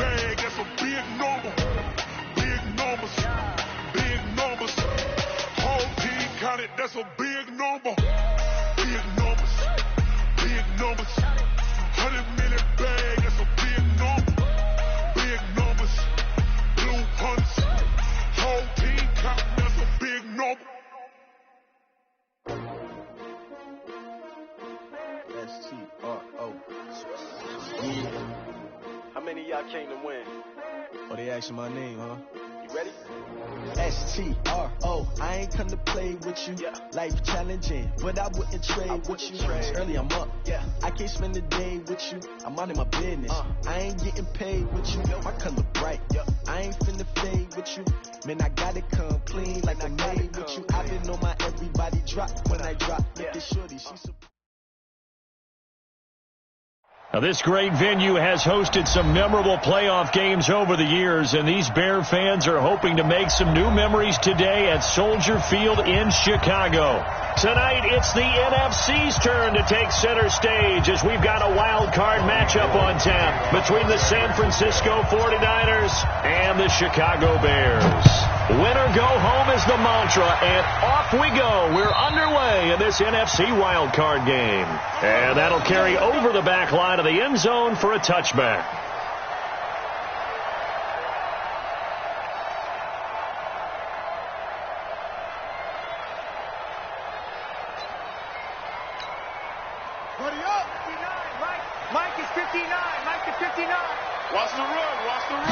bag, that's a big number. Big numbers, big numbers. Whole team counted, that's a big number. Big numbers, big numbers. 100 million bag, that's a big number. Big numbers, blue punts. Whole team counting, that's a big number. S-T-R-O. Yeah. How many of y'all came to win? Oh, they asking my name, huh? You ready? S-T-R-O. I ain't come to play with you. Yeah. Life challenging, but I wouldn't trade with you. It's early, I'm up. Yeah. I can't spend the day with you. I'm minding my business. I ain't getting paid with you. My color bright. I ain't finna fade with you. Man, I gotta come clean like I'm made with you. I've been on my everybody drop when I drop. Look at shorty, she's so. Now, this great venue has hosted some memorable playoff games over the years, and these Bear fans are hoping to make some new memories today at Soldier Field in Chicago. Tonight, it's the NFC's turn to take center stage as we've got a wild card matchup on tap between the San Francisco 49ers and the Chicago Bears. Winner go home is the mantra, and off we go. We're underway in this NFC wild card game. And that'll carry over the back line of the end zone for a touchback. Ready up. 59, Mike is 59. Mike is 59. Watch the run. Watch the run.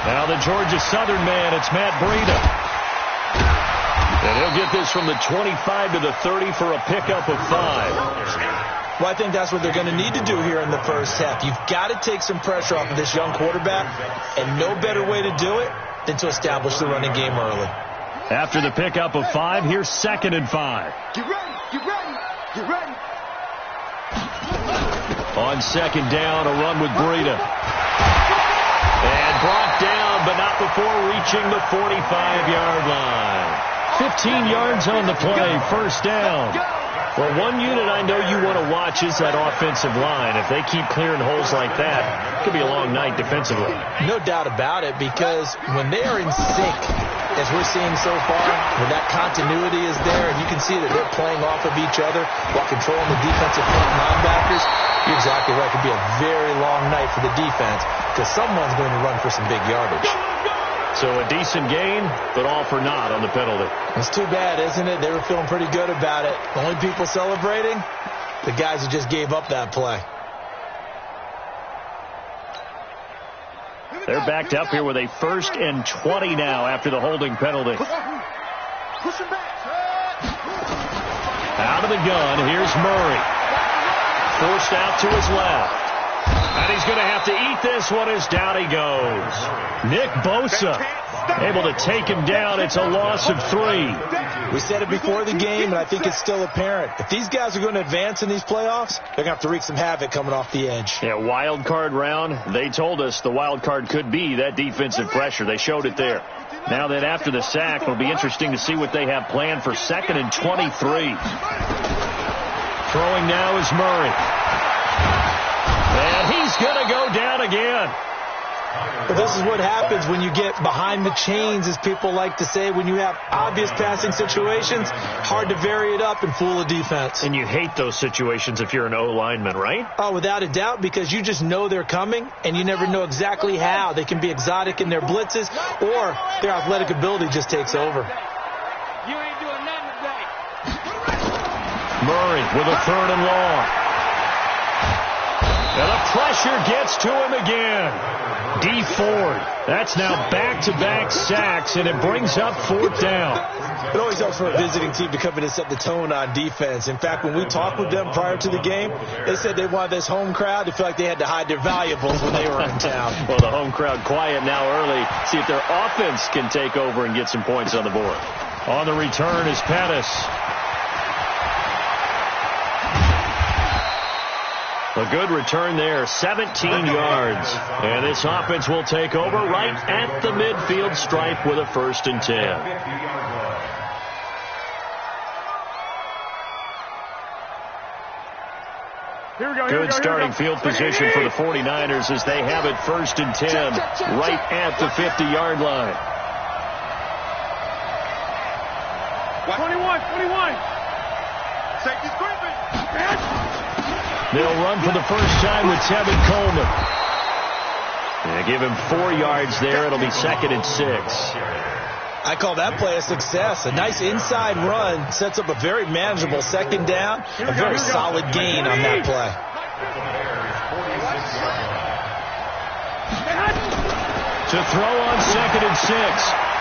Now the Georgia Southern man, it's Matt Breida. And he'll get this from the 25 to the 30 for a pickup of 5. Well, I think that's what they're going to need to do here in the first half. You've got to take some pressure off of this young quarterback, and no better way to do it than to establish the running game early. After the pickup of 5, here's 2nd and 5. Get ready. Get ready. Get ready. On 2nd down, a run with Breida. And brought down, but not before reaching the 45-yard line. 15 yards on the play, 1st down. Well, one unit I know you want to watch is that offensive line. If they keep clearing holes like that, it could be a long night defensively. No doubt about it, because when they are in sync, as we're seeing so far, when that continuity is there, and you can see that they're playing off of each other while controlling the defensive front linebackers, you're exactly right. It could be a very long night for the defense because someone's going to run for some big yardage. So a decent gain, but all for naught on the penalty. It's too bad, isn't it? They were feeling pretty good about it. The only people celebrating, the guys who just gave up that play. They're backed up here with a 1st and 20 now after the holding penalty. Push him back. Out of the gun, here's Murray. Forced out to his left. And he's going to have to eat this one as down he goes. Nick Bosa able to take him down. It's a loss of 3. We said it before the game, and I think it's still apparent. If these guys are going to advance in these playoffs, they're going to have to wreak some havoc coming off the edge. Yeah, wild card round. They told us the wild card could be that defensive pressure. They showed it there. Now that after the sack, it'll be interesting to see what they have planned for 2nd and 23. Throwing now is Murray. And he's going to go down again. But this is what happens when you get behind the chains, as people like to say. When you have obvious passing situations, hard to vary it up and fool a defense. And you hate those situations if you're an O-lineman, right? Oh, without a doubt, because you just know they're coming, and you never know exactly how. They can be exotic in their blitzes, or their athletic ability just takes over. You ain't doing nothing today. Murray with a 3rd and long. And the pressure gets to him again. D Ford. That's now back-to-back sacks, and it brings up 4th down. It always helps for a visiting team to come in and set the tone on defense. In fact, when we talked with them prior to the game, they said they wanted this home crowd to feel like they had to hide their valuables when they were in town. Well, the home crowd quiet now early. See if their offense can take over and get some points on the board. On the return is Pettis. A good return there, 17 yards. And this offense will take over right at the midfield stripe with a 1st and 10. Good starting field position for the 49ers as they have it 1st and 10 right at the 50-yard line. 21. Safety's creeping. They'll run for the first time with Tevin Coleman. Yeah, give him 4 yards there. It'll be 2nd and 6. I call that play a success. A nice inside run sets up a very manageable 2nd down. A very solid gain on that play. To throw on 2nd and 6.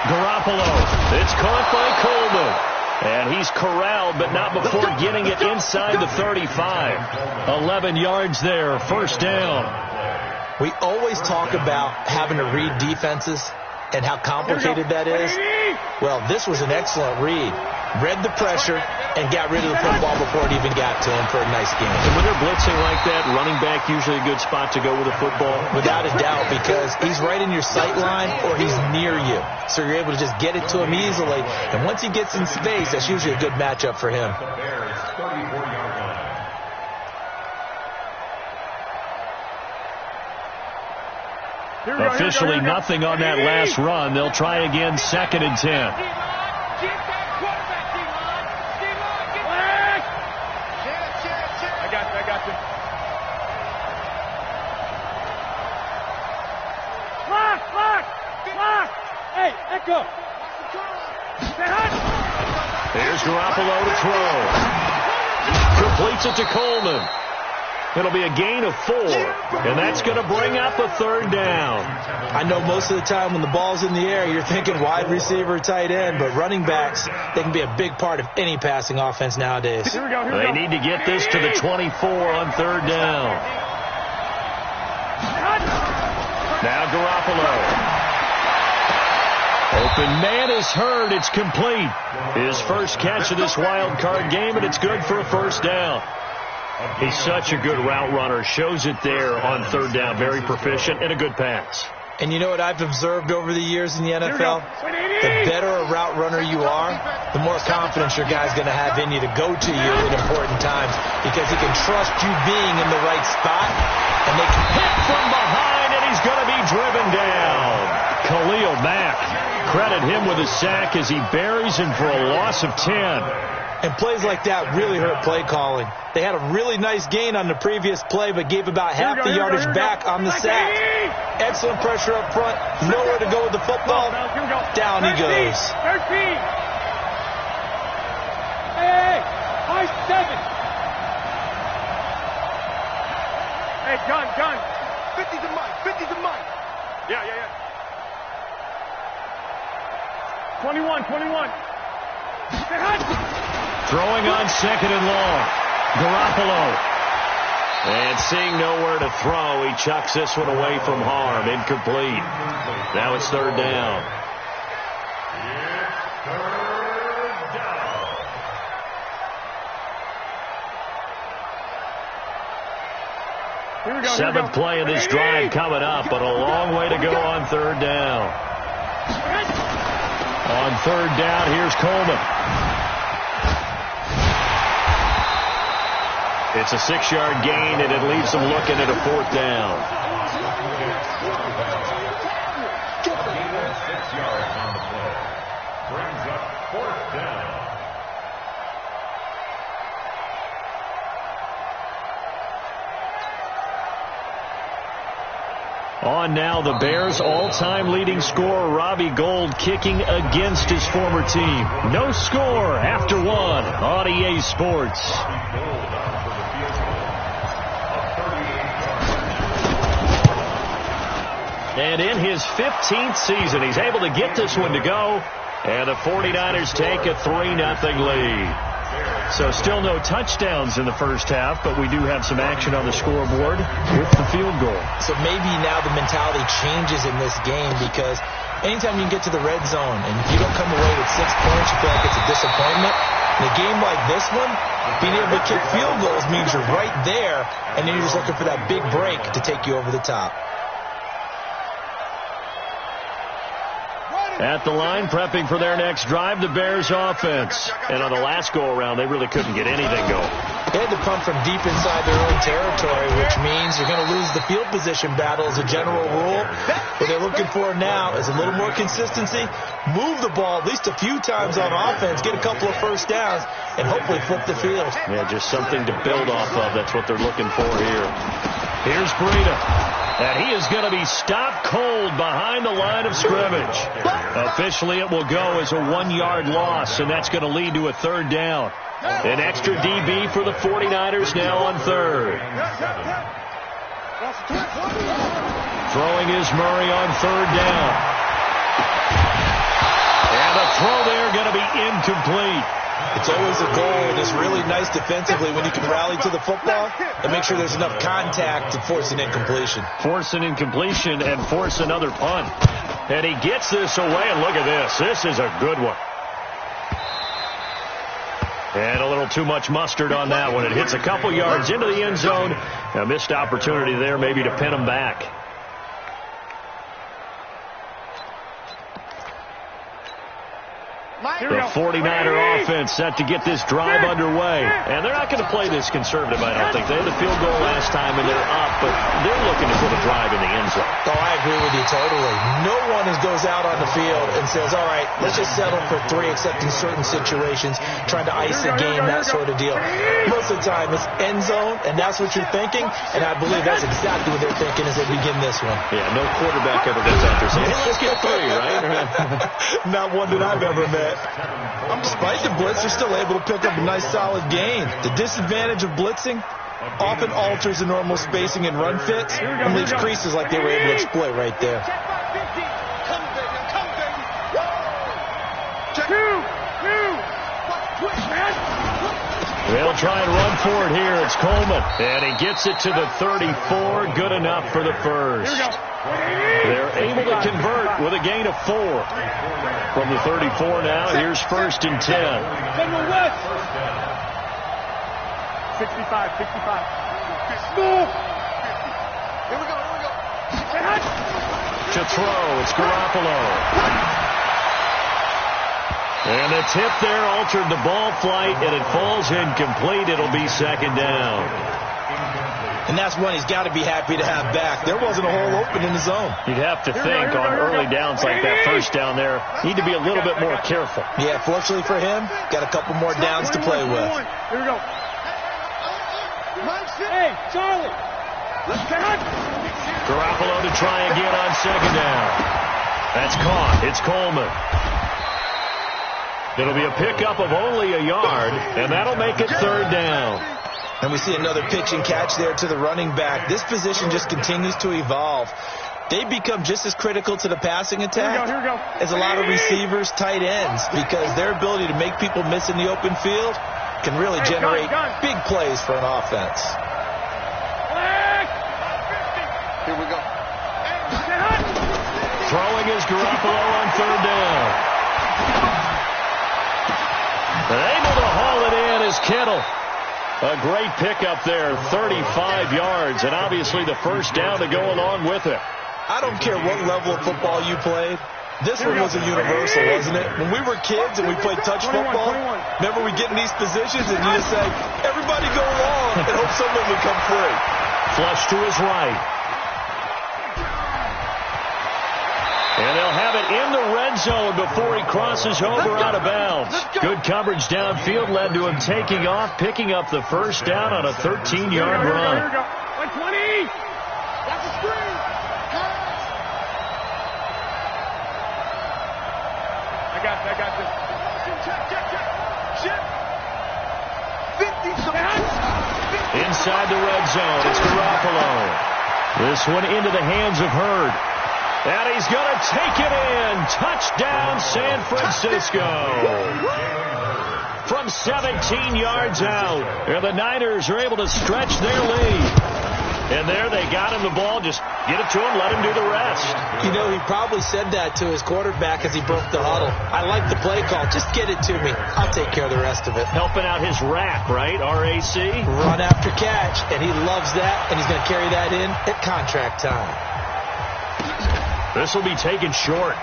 Garoppolo. It's caught by Coleman. And he's corralled, but not before getting it inside the 35. 11 yards there, 1st down. We always talk about having to read defenses and how complicated that is. Well, this was an excellent read. Read the pressure and got rid of the football before it even got to him for a nice game. And when they're blitzing like that, running back usually a good spot to go with the football? Without a doubt, because he's right in your sight line or he's near you. So you're able to just get it to him easily. And once he gets in space, that's usually a good matchup for him. Officially nothing on that last run. They'll try again 2nd and 10. I got you. Lock. Hey, Echo. Here's Garoppolo to throw. Completes it to Coleman. It'll be a gain of 4, and that's going to bring up a 3rd down. I know most of the time when the ball's in the air, you're thinking wide receiver, tight end, but running backs, they can be a big part of any passing offense nowadays. They need to get this to the 24 on 3rd down. Now Garoppolo. Open man is heard. It's complete. His first catch of this wild card game, and it's good for a 1st down. He's such a good route runner. Shows it there on 3rd down. Very proficient and a good pass. And you know what I've observed over the years in the NFL? The better a route runner you are, the more confidence your guy's going to have in you to go to you at important times because he can trust you being in the right spot. And they can hit from behind, and he's going to be driven down. Khalil Mack. Credit him with a sack as he buries him for a loss of 10. And plays like that really hurt play calling. They had a really nice gain on the previous play, but gave about half the yardage back on the sack. Excellent pressure up front. Nowhere to go with the football. Down he goes. Hey, high 7. Hey, John. 50's a Mike. Yeah. 21. Throwing on 2nd and long. Garoppolo. And seeing nowhere to throw, he chucks this one away from harm. Incomplete. Now it's 3rd down. 7th play of this drive coming up, but a long way to go on 3rd down. On 3rd down, here's Coleman. It's a 6-yard gain, and it leaves them looking at a 4th down. 6 yards on the play. Brings up 4th down. On now, the Bears' all-time leading scorer, Robbie Gould, kicking against his former team. No score after 1 on EA Sports. And in his 15th season, he's able to get this one to go. And the 49ers take a 3-0 lead. So still no touchdowns in the first half, but we do have some action on the scoreboard with the field goal. So maybe now the mentality changes in this game because anytime you can get to the red zone and if you don't come away with 6 points, you feel like it's a disappointment. In a game like this one, being able to kick field goals means you're right there, and then you're just looking for that big break to take you over the top. Ready! at the line, prepping for their next drive, the Bears offense. And on the last go-around, they really couldn't get anything going. They had to punt from deep inside their own territory, which means you're going to lose the field position battle as a general rule. What they're looking for now is a little more consistency, move the ball at least a few times on offense, get a couple of first downs, and hopefully flip the field. Yeah, just something to build off of. That's what they're looking for here. Here's Breida. And he is going to be stopped cold behind the line of scrimmage. Officially, it will go as a 1-yard loss, and that's going to lead to a third down. An extra DB for the 49ers now on third. Throwing is Murray on third down. And a throw there going to be incomplete. It's always a goal, and it's really nice defensively when you can rally to the football and make sure there's enough contact to force an incompletion. Force an incompletion and force another punt. And he gets this away, and look at this. This is a good one. And a little too much mustard on that one. It hits a couple yards into the end zone. A missed opportunity there maybe to pin him back. The 49er offense set to get this drive underway. And they're not going to play this conservative, I don't think. They had the field goal last time, and they're up, but they're looking to put a drive in the end zone. Oh, I agree with you totally. No one goes out on the field and says, all right, let's just settle for 3, except in certain situations, trying to ice the game, that sort of deal. Most of the time, it's end zone, and that's what you're thinking, and I believe that's exactly what they're thinking as they begin this one. Yeah, no quarterback ever goes out there saying, hey, let's get 3, right? Not one that I've ever met. Despite the blitz, they're still able to pick up a nice solid gain. The disadvantage of blitzing often alters the normal spacing and run fits and leaves creases like they were able to exploit right there. They'll try and run for it here. It's Coleman. And he gets it to the 34. Good enough for the first. They're able to convert with a gain of 4. From the 34 now, here's 1st and 10. 65. Here we go. To throw, it's Garoppolo. And the tip there altered the ball flight, and it falls incomplete. It'll be 2nd down. And that's one he's got to be happy to have back. There wasn't a hole open in the zone. You'd have to think on early downs like that, first down there, need to be a little bit more careful. Yeah, fortunately for him, got a couple more downs to play with. Here we go. Hey, Charlie. Garoppolo to try again on 2nd down. That's caught. It's Coleman. It'll be a pickup of only a yard, and that'll make it 3rd down. And we see another pitch and catch there to the running back. This position just continues to evolve. They become just as critical to the passing attack as a lot of receivers, tight ends, because their ability to make people miss in the open field can really generate big plays for an offense. Here we go. Throwing is Garoppolo on 3rd down. And able to haul it in is Kittle. A great pickup there, 35 yards, and obviously the first down to go along with it. I don't care what level of football you played. This one was a universal, wasn't it? When we were kids and we played touch football, remember we get in these positions and you just say, everybody go long and hope someone will come free. Flush to his right. And they'll have it in the red zone before he crosses over out of bounds. Good coverage downfield led to him taking off, picking up the first down on a 13-yard run. 120. That's a screen. I got this. Inside the red zone, it's Garoppolo. This one into the hands of Hurd. And he's going to take it in. Touchdown, San Francisco. From 17 yards out. And the Niners are able to stretch their lead. And there they got him the ball. Just get it to him, let him do the rest. You know, he probably said that to his quarterback as he broke the huddle. I like the play call. Just get it to me. I'll take care of the rest of it. Helping out his RAC, right? R-A-C? Run after catch. And he loves that. And he's going to carry that in at contract time. This will be taken short.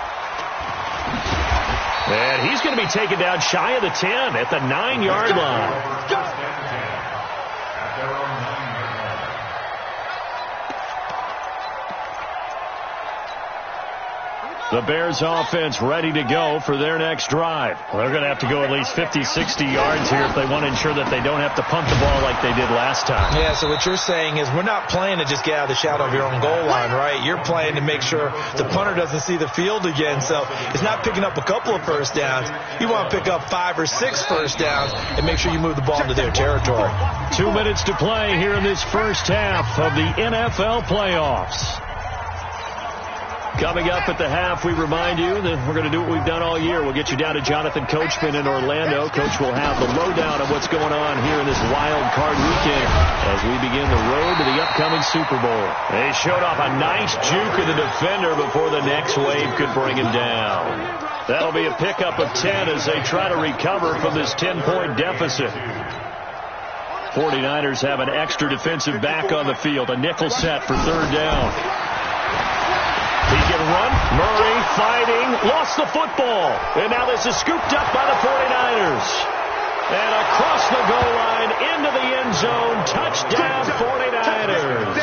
And he's going to be taken down shy of the 10 at the 9-yard line. The Bears offense ready to go for their next drive. Well, they're going to have to go at least 50, 60 yards here if they want to ensure that they don't have to punt the ball like they did last time. Yeah, so what you're saying is we're not playing to just get out of the shadow of your own goal line, right? You're playing to make sure the punter doesn't see the field again. So it's not picking up a couple of first downs. You want to pick up 5 or 6 first downs and make sure you move the ball into their territory. 2 minutes to play here in this first half of the NFL playoffs. Coming up at the half, we remind you that we're going to do what we've done all year. We'll get you down to Jonathan Coachman in Orlando. Coach will have the lowdown of what's going on here in this wild card weekend as we begin the road to the upcoming Super Bowl. They showed off a nice juke of the defender before the next wave could bring him down. That'll be a pickup of 10 as they try to recover from this 10-point deficit. 49ers have an extra defensive back on the field. A nickel set for third down. He can run. Murray fighting. Lost the football. And now this is scooped up by the 49ers. And across the goal line into the end zone. Touchdown 49ers.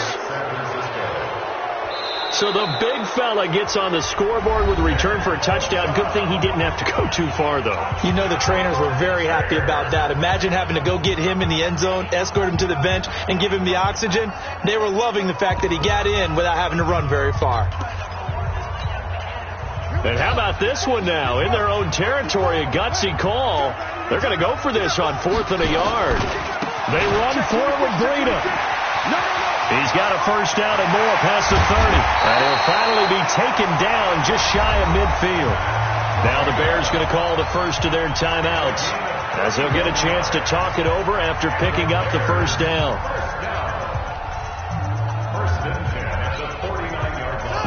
So the big fella gets on the scoreboard with a return for a touchdown. Good thing he didn't have to go too far, though. You know the trainers were very happy about that. Imagine having to go get him in the end zone, escort him to the bench, and give him the oxygen. They were loving the fact that he got in without having to run very far. And how about this one now? In their own territory, a gutsy call. They're going to go for this on 4th and a yard. They run for it with Breida. He's got a first down and more past the 30. And he'll finally be taken down just shy of midfield. Now the Bears going to call the first of their timeouts as they'll get a chance to talk it over after picking up the first down.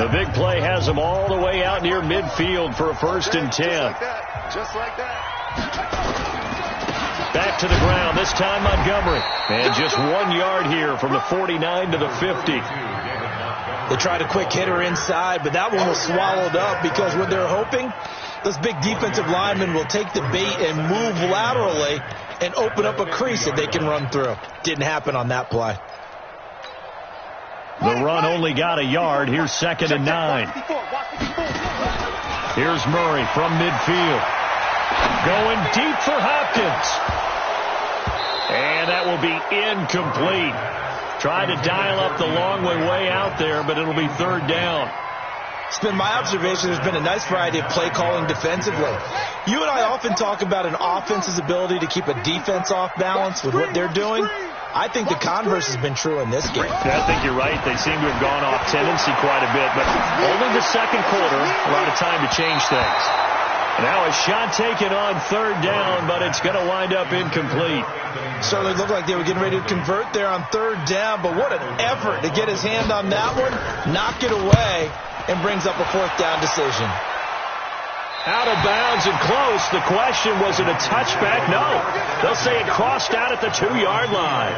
The big play has them all the way out near midfield for a 1st and 10. Just like that. Back to the ground, this time Montgomery. And just 1 yard here from the 49 to the 50. They tried a quick hitter inside, but that one was swallowed up because what they're hoping, those big defensive linemen will take the bait and move laterally and open up a crease that they can run through. Didn't happen on that play. The run only got a yard. Here's 2nd and 9. Here's Murray from midfield. Going deep for Hopkins. And that will be incomplete. Tried to dial up the long way out there, but it'll be 3rd down. It's been my observation there's been a nice variety of play calling defensively. You and I often talk about an offense's ability to keep a defense off balance with what they're doing. I think the converse has been true in this game. I think you're right. They seem to have gone off tendency quite a bit, but only the second quarter, a lot of time to change things. Now a shot taken on 3rd down, but it's going to wind up incomplete. Certainly looked like they were getting ready to convert there on 3rd down, but what an effort to get his hand on that one, knock it away, and brings up a 4th down decision. Out of bounds and close. The question, was it a touchback? No. They'll say it crossed out at the 2-yard line.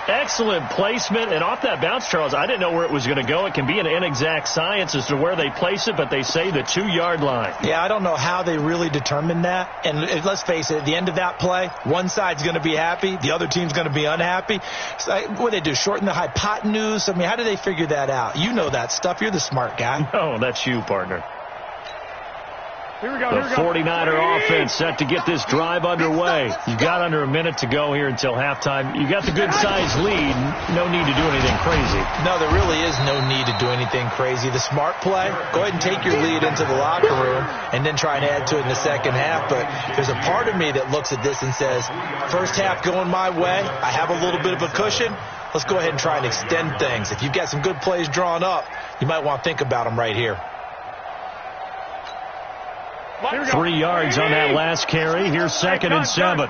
Excellent placement. And off that bounce, Charles, I didn't know where it was going to go. It can be an inexact science as to where they place it, but they say the 2-yard line. Yeah, I don't know how they really determined that. And let's face it, at the end of that play, one side's going to be happy, the other team's going to be unhappy. So what they do, shorten the hypotenuse? I mean, how do they figure that out? You know that stuff. You're the smart guy. No, that's you, partner. Here we go, The 49er offense set to get this drive underway. You've got under a minute to go here until halftime. You got the good-sized lead. No need to do anything crazy. No, there really is no need to do anything crazy. The smart play, go ahead and take your lead into the locker room and then try and add to it in the second half. But there's a part of me that looks at this and says, first half going my way, I have a little bit of a cushion. Let's go ahead and try and extend things. If you've got some good plays drawn up, you might want to think about them right here. 3 yards on that last carry. Here's 2nd and 7.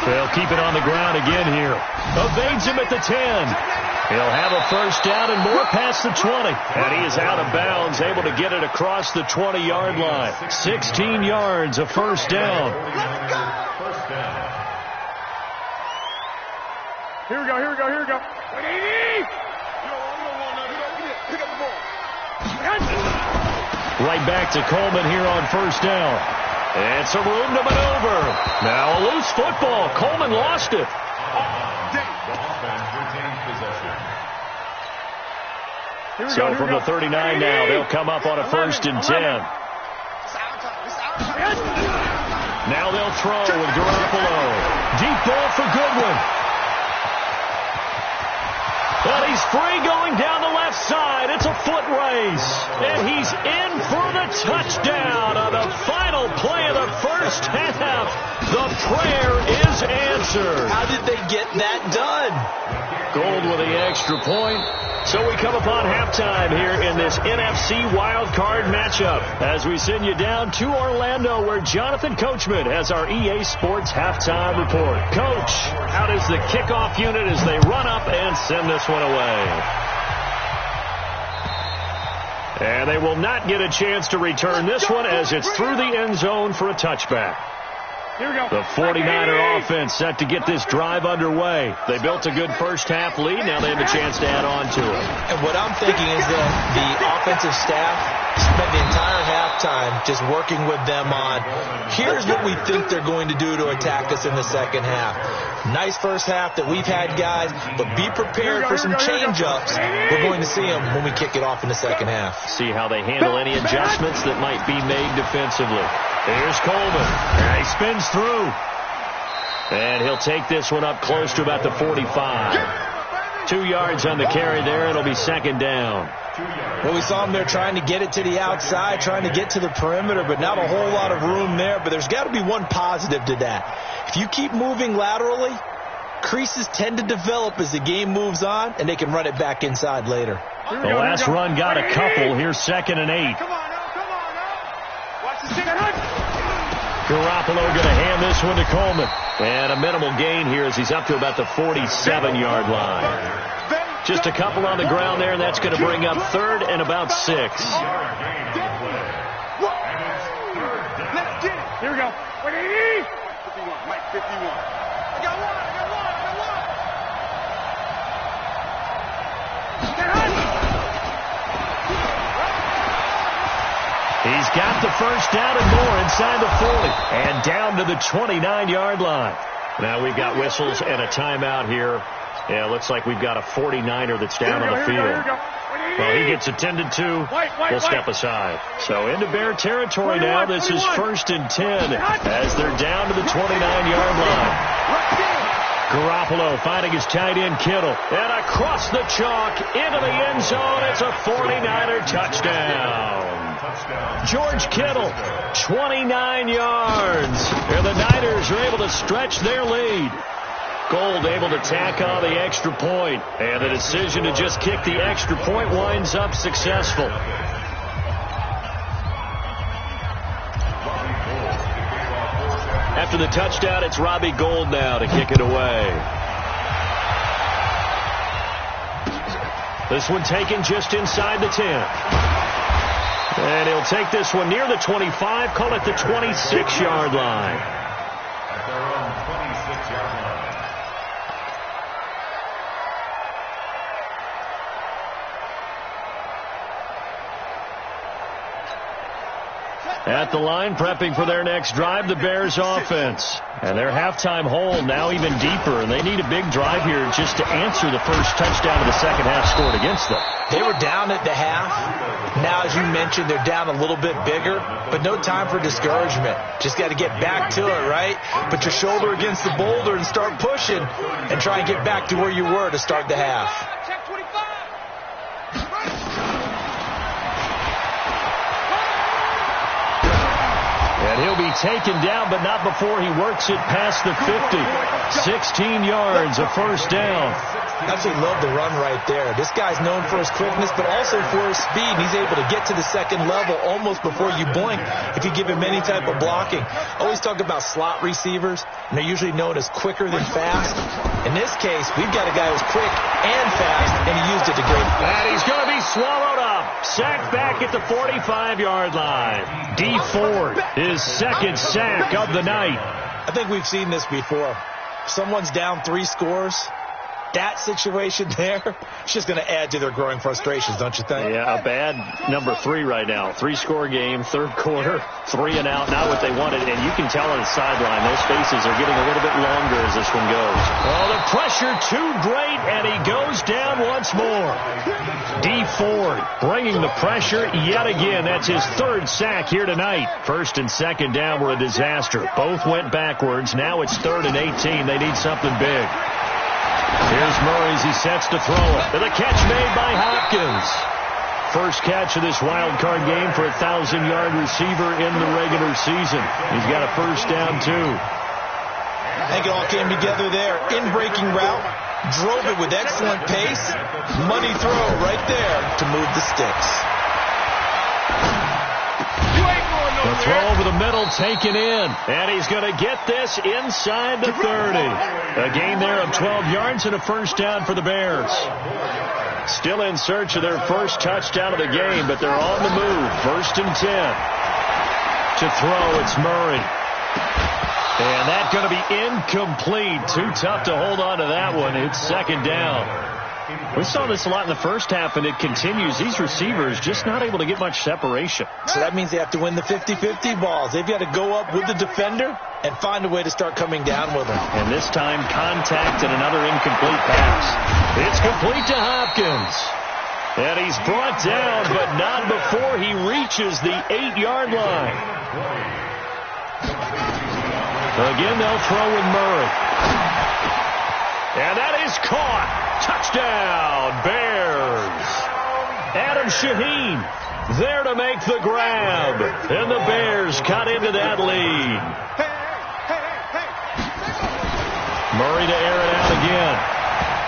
They'll keep it on the ground again here. Evades him at the 10. He'll have a first down and more past the 20. And he is out of bounds, able to get it across the 20-yard line. 16 yards, a first down. Here we go, here we go, here we go. You don't want none. Pick up the ball. Right back to Coleman here on first down. And some room to maneuver. Now a loose football. Coleman lost it. So from the 39 now, they'll come up on a 1st and 10. Now they'll throw with Garoppolo. Deep ball for Goodwin. But he's free going down the left side. It's a foot race. And he's in for the touchdown on the final play of the first half. The prayer is answered. How did they get that done? Gold with the extra point. So we come upon halftime here in this NFC wildcard matchup as we send you down to Orlando where Jonathan Coachman has our EA Sports halftime report. Coach, how does the kickoff unit as they run up and send this one away? And they will not get a chance to return this one as it's through the end zone for a touchback. The 49er offense set to get this drive underway. They built a good first half lead. Now they have a chance to add on to it. And what I'm thinking is that the offensive staff spent the entire halftime just working with them on, here's what we think they're going to do to attack us in the second half. Nice first half that we've had, guys, but be prepared for some change-ups. We're going to see them when we kick it off in the second half. See how they handle any adjustments that might be made defensively. Here's Coleman. And he spins through. And he'll take this one up close to about the 45. 2 yards on the carry there. It'll be second down. Well, we saw him there trying to get it to the outside, trying to get to the perimeter, but not a whole lot of room there. But there's got to be one positive to that. If you keep moving laterally, creases tend to develop as the game moves on, and they can run it back inside later. The last run got a couple. Here's 2nd and 8. Garoppolo going to hand this one to Coleman. And a minimal gain here as he's up to about the 47-yard line. Just a couple on the ground there, and that's going to bring up 3rd and about 6. Here we go. 51, Mike, 51. I got one. He's got the first down and more inside the 40 and down to the 29-yard line. Now we've got whistles and a timeout here. Yeah, it looks like we've got a 49er that's down on the field. Well, he gets attended to. We'll step aside. So into Bear territory now. This is 1st and 10 as they're down to the 29-yard line. Garoppolo finding his tight end Kittle. And across the chalk into the end zone. It's a 49er touchdown. George Kittle, 29 yards. And the Niners are able to stretch their lead. Gold able to tack on the extra point. And the decision to just kick the extra point winds up successful. After the touchdown, it's Robbie Gould now to kick it away. This one taken just inside the 10. And he'll take this one near the 25, call it the 26-yard line. At their own 26-yard line. At the line, prepping for their next drive, the Bears offense. And their halftime hole now even deeper, and they need a big drive here just to answer the first touchdown of the second half scored against them. They were down at the half. Now, as you mentioned, they're down a little bit bigger, but no time for discouragement. Just got to get back to it, right? Put your shoulder against the boulder and start pushing and try and get back to where you were to start the half. And he'll be taken down, but not before he works it past the 50. 16 yards, a first down. Absolutely love the run right there. This guy's known for his quickness, but also for his speed. He's able to get to the second level almost before you blink if you give him any type of blocking. I always talk about slot receivers, and they're usually known as quicker than fast. In this case, we've got a guy who's quick and fast, and he used it to great effect. And he's going to be swallowed up. Sacked back at the 45-yard line. D. Ford, his second sack of the night. I think we've seen this before. Someone's down 3 scores. that situation there, it's just going to add to their growing frustrations, don't you think? Yeah, a bad number 3 right now. 3-score game, third quarter, 3 and out, not what they wanted. And you can tell on the sideline, those faces are getting a little bit longer as this one goes. Oh, the pressure too great, and he goes down once more. D. Ford bringing the pressure yet again. That's his 3rd sack here tonight. First and second down were a disaster. Both went backwards. Now it's 3rd and 18. They need something big. Here's Murray as he sets to throw it. And the catch made by Hopkins. First catch of this wild card game for a 1,000-yard receiver in the regular season. He's got a first down, too. I think it all came together there. In-breaking route. Drove it with excellent pace. Money throw right there to move the sticks. The throw over the middle taken in. And he's going to get this inside the 30. A gain there of 12 yards and a first down for the Bears. Still in search of their first touchdown of the game, but they're on the move. First and 10. To throw, it's Murray. And that's going to be incomplete. Too tough to hold on to that one. It's second down. We saw this a lot in the first half, and it continues. These receivers just not able to get much separation. So that means they have to win the 50-50 balls. They've got to go up with the defender and find a way to start coming down with them. And this time, contact and another incomplete pass. It's complete to Hopkins. And he's brought down, but not before he reaches the 8-yard line. Again, they'll throw with Murray. And that is caught. Touchdown, Bears. Adam Shaheen there to make the grab. And the Bears cut into that lead. Murray to air it out again.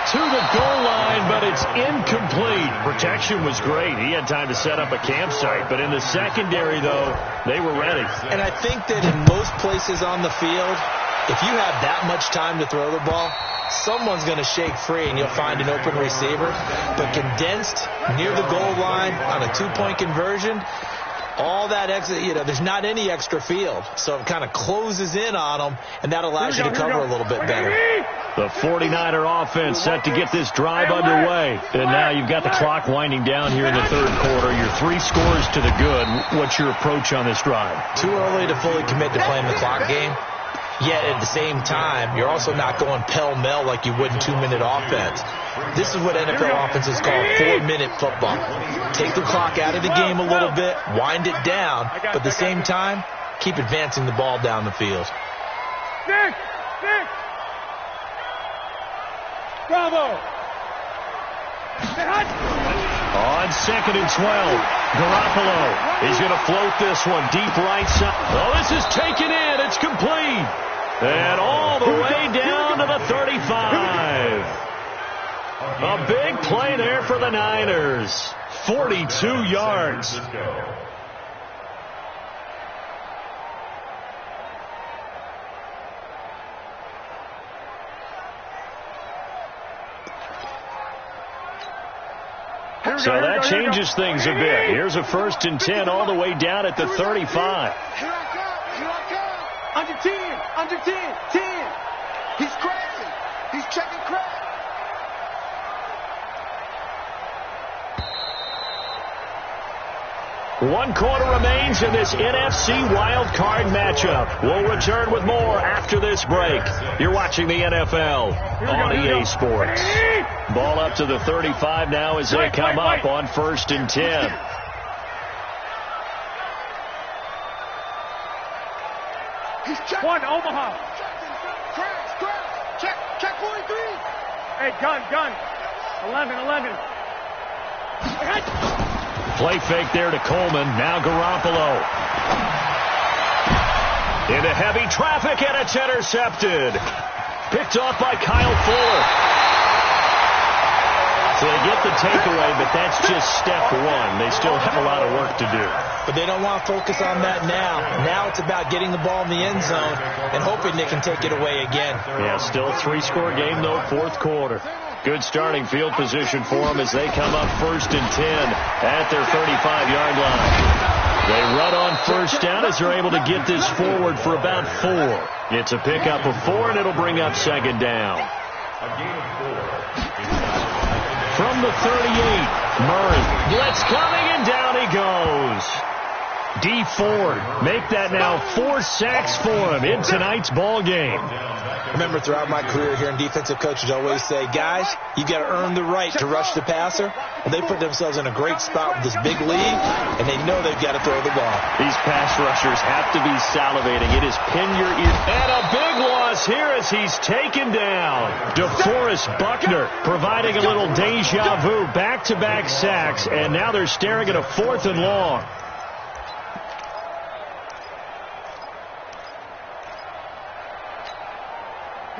To the goal line, but it's incomplete. Protection was great. He had time to set up a campsite. But in the secondary, though, they were ready. And I think that in most places on the field, if you have that much time to throw the ball, someone's going to shake free and you'll find an open receiver. But condensed near the goal line on a 2-point conversion, all that extra, there's not any extra field. So it kind of closes in on them, and that allows you to cover a little bit better. The 49er offense set to get this drive underway. And now you've got the clock winding down here in the third quarter. You're 3 scores to the good. What's your approach on this drive? Too early to fully commit to playing the clock game. Yet at the same time, you're also not going pell-mell like you would in 2-minute offense. This is what NFL offenses call 4-minute football. Take the clock out of the game a little bit, wind it down, but at the same time, keep advancing the ball down the field. Nick! Bravo! On 2nd and 12, Garoppolo is going to float this one deep right side. Oh, this is taken in. It's complete. And all the way down to the 35. A big play there for the Niners. 42 yards. So that changes things a bit. Here's a 1st and 10 all the way down at the 35. Here I come. Under 10. He's cracking. He's checking crack. One quarter remains in this NFC wild card matchup. We'll return with more after this break. You're watching the NFL on EA Sports. Ball up to the 35 now as they come up on 1st and 10. He's checking. One, Omaha. Check 43. Hey, gun. 11. Play fake there to Coleman. Now Garoppolo. Into heavy traffic, and it's intercepted. Picked off by Kyle Fuller. So they get the takeaway, but that's just step one. They still have a lot of work to do. But they don't want to focus on that now. Now it's about getting the ball in the end zone and hoping they can take it away again. Yeah, still a 3-score game, though, 4th quarter. Good starting field position for them as they come up 1st and 10 at their 35-yard line. They run on 1st down as they're able to get this forward for about 4. It's a pickup of 4, and it'll bring up 2nd down. from the 38. Murray, blitz coming, and down he goes. D Ford, make that now 4 sacks for him in tonight's ball game. Remember, throughout my career here in defensive coaches always say, guys, you got to earn the right to rush the passer. Well, they put themselves in a great spot with this big lead, and they know they've got to throw the ball. These pass rushers have to be salivating. It is pin your ear. And a big loss here as he's taken down. DeForest Buckner providing a little deja vu, back-to-back sacks, and now they're staring at a 4th and long.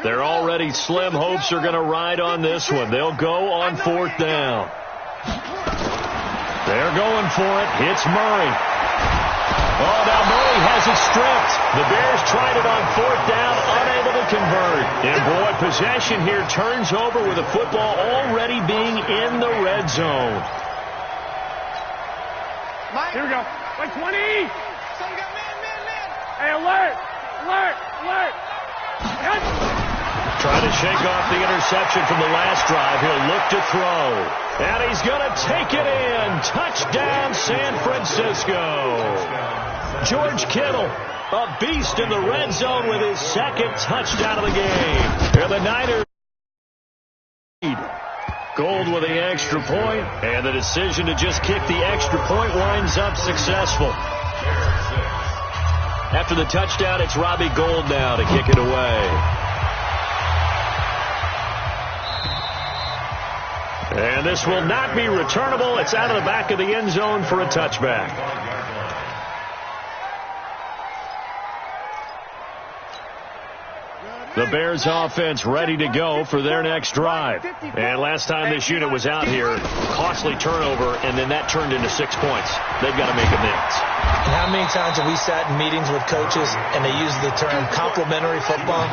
They're already slim hopes are going to ride on this one. They'll go on 4th down. They're going for it. Hits Murray. Oh, now Murray has it stripped. The Bears tried it on 4th down, unable to convert. And boy, possession here turns over with the football already being in the red zone. Here we go. Like 20. Hey, alert. Alert. Alert. Trying to shake off the interception from the last drive. He'll look to throw. And he's going to take it in. Touchdown, San Francisco. George Kittle, a beast in the red zone with his 2nd touchdown of the game. And the Niners lead. Gold with the extra point, and the decision to just kick the extra point winds up successful. After the touchdown, it's Robbie Gould now to kick it away. And this will not be returnable. It's out of the back of the end zone for a touchback. The Bears offense ready to go for their next drive. And last time this unit was out here, costly turnover, and then that turned into 6 points. They've got to make amends. And how many times have we sat in meetings with coaches and they use the term complementary football?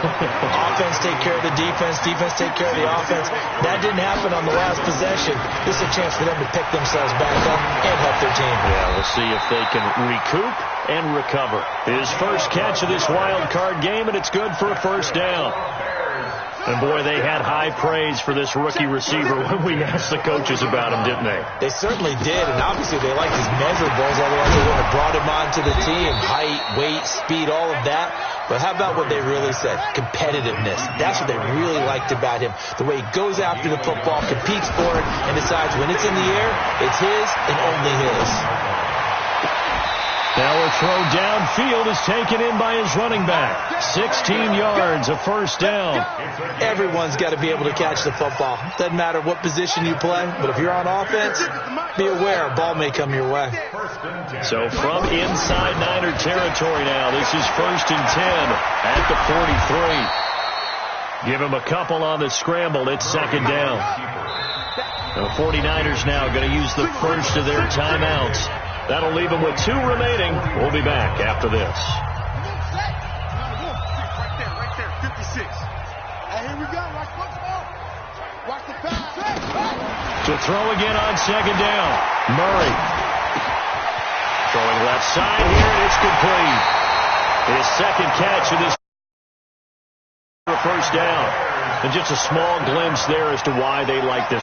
Offense take care of the defense, defense take care of the offense. That didn't happen on the last possession. This is a chance for them to pick themselves back up and help their team. Yeah, we'll see if they can recoup and recover. His first catch of this wild card game, and it's good for a 1st down. And boy, they had high praise for this rookie receiver when we asked the coaches about him, didn't they? They certainly did, and obviously they liked his measurables, otherwise they wouldn't have brought him onto the team. Height, weight, speed, all of that. But how about what they really said? Competitiveness. That's what they really liked about him. The way he goes after the football, competes for it, and decides when it's in the air, it's his and only his. Now a throw downfield is taken in by his running back. 16 yards, a 1st down. Everyone's got to be able to catch the football. Doesn't matter what position you play, but if you're on offense, be aware a ball may come your way. So from inside Niner territory now, this is 1st and 10 at the 43. Give him a couple on the scramble. It's 2nd down. The 49ers now going to use the first of their timeouts. That'll leave them with 2 remaining. We'll be back after this. Right there, 56. Hey, here we go. Watch football. Watch the pass. To throw again on 2nd down. Murray. Throwing left side here, and it's complete. His 2nd catch of this 1st down. And just a small glimpse there as to why they like this.